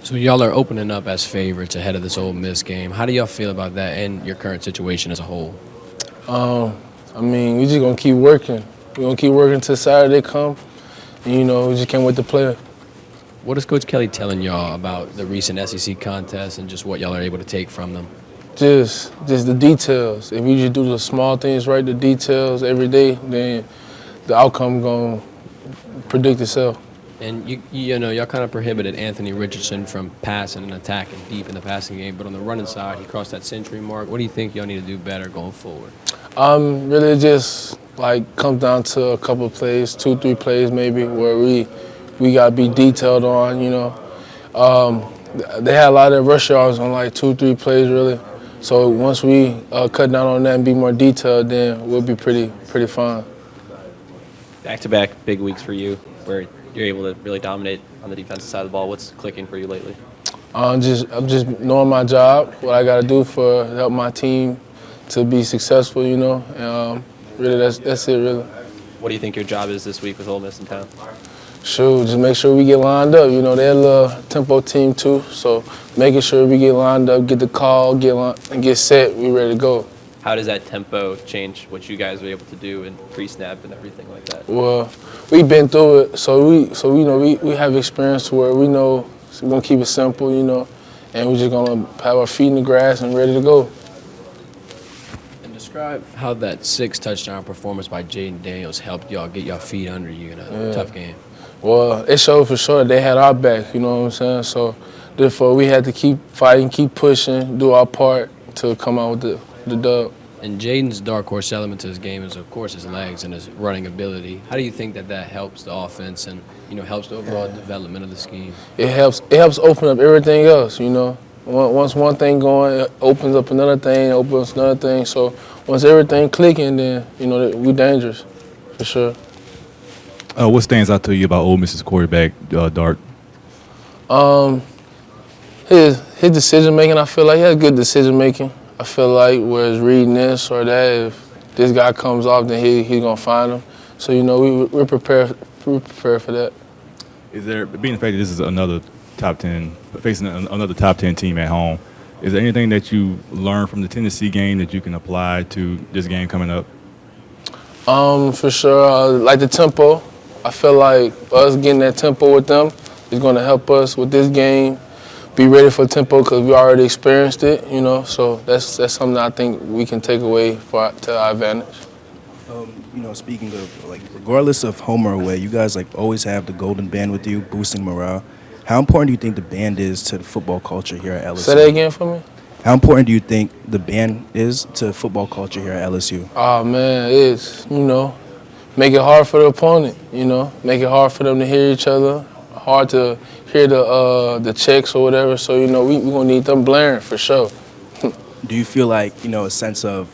So y'all are opening up as favorites ahead of this Ole Miss game. How do y'all feel about that and your current situation as a whole? I mean, we just gonna keep working. We gonna keep working till Saturday come. And, we just can't wait to play. What is Coach Kelly telling y'all about the recent SEC contest and just what y'all are able to take from them? Just the details. If we just do the small things right, the details every day, then the outcome gonna predict itself. And y'all kind of prohibited Anthony Richardson from passing and attacking deep in the passing game, but on the running side, he crossed that century mark. What do you think y'all need to do better going forward? Really just like comes down to a couple of plays, 2-3 plays maybe, where we gotta be detailed on. They had a lot of rush yards on like 2-3 plays really. So once we cut down on that and be more detailed, then we'll be pretty fine. Back-to-back big weeks for you, where you're able to really dominate on the defensive side of the ball. What's clicking for you lately? I'm just knowing my job, what I got to do for help my team to be successful. And, really that's it really. What do you think your job is this week with Ole Miss in town? Sure, just make sure we get lined up. They're a little tempo team too, so making sure we get lined up, get the call, and get set, we ready to go. How does that tempo change what you guys are able to do in pre-snap and everything like that? Well, we've been through it, so we have experience where we know we're gonna keep it simple, and we're just gonna have our feet in the grass and ready to go. And describe how that 6 touchdown performance by Jaden Daniels helped y'all get y'all feet under you in a tough game. Well, it showed for sure they had our back, you know what I'm saying? So therefore we had to keep fighting, keep pushing, do our part to come out with the dub. And Jaden's dark horse element to his game is, of course, his legs and his running ability. How do you think that helps the offense and helps the overall development of the scheme? It helps open up everything else. Once one thing going, it opens up another thing, opens another thing. So once everything clicking, then we dangerous for sure. What stands out to you about Ole Miss's quarterback, Dart? His decision making, I feel like he has good decision making. I feel like whereas reading this or that, if this guy comes off, then he's gonna find him. So we're prepared. We're prepared for that. Is there, being the fact that this is another top 10, facing another top 10 team at home, is there anything that you learned from the Tennessee game that you can apply to this game coming up? For sure, like the tempo. I feel like us getting that tempo with them is gonna help us with this game. Be ready for tempo because we already experienced it, So that's something I think we can take away to our advantage. Speaking of regardless of home or away, you guys always have the golden band with you, boosting morale. How important do you think the band is to the football culture here at LSU? Say that again for me. How important do you think the band is to football culture here at LSU? Oh man, it's make it hard for the opponent. Make it hard for them to hear each other. Hard to hear the checks or whatever. So we gonna need them blaring for sure. Do you feel like a sense of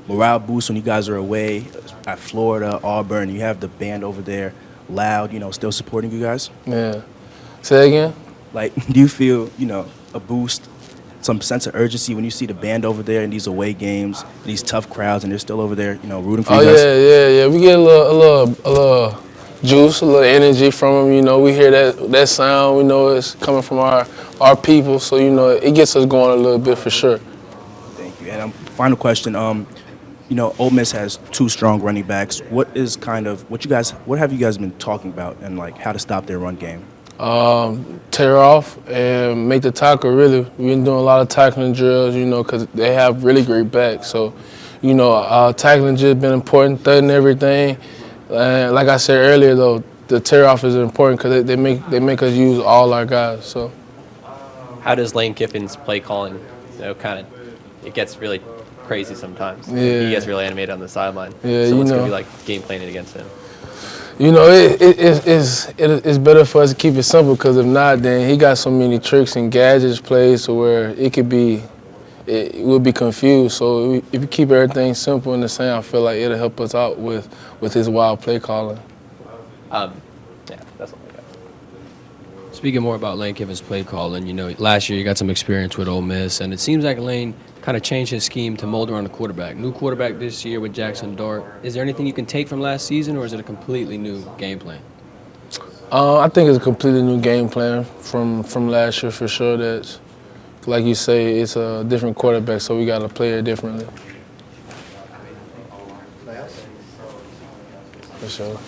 morale boost when you guys are away at Florida, Auburn? You have the band over there, loud, still supporting you guys. Yeah. Say that again. Do you feel a boost, some sense of urgency when you see the band over there in these away games, these tough crowds, and they're still over there, rooting for you guys? Yeah. We get a little juice, a little energy from them. We hear that sound. We know it's coming from our people. So it gets us going a little bit for sure. Thank you. And final question. Ole Miss has 2 strong running backs. What have you guys been talking about and how to stop their run game? Tear off and make the tackle. Really, we've been doing a lot of tackling drills. Because they have really great backs. So, tackling just been important, thudding everything. And like I said earlier, though, the tear off is important because they make us use all our guys. So, how does Lane Kiffin's play calling, it gets really crazy sometimes. Yeah. He gets really animated on the sideline. Yeah, so what's going to be like game planning against him? It's better for us to keep it simple because if not, then he got so many tricks and gadgets plays to where we'll be confused. So if you keep everything simple and the same, I feel like it'll help us out with his wild play calling. Yeah, that's all I got. Speaking more about Lane Kiffin's play calling, last year you got some experience with Ole Miss, and it seems like Lane kind of changed his scheme to mold around the quarterback. New quarterback this year with Jackson Dart. Is there anything you can take from last season, or is it a completely new game plan? I think it's a completely new game plan from last year for sure. That's like you say, it's a different quarterback, so we got to play it differently. For sure.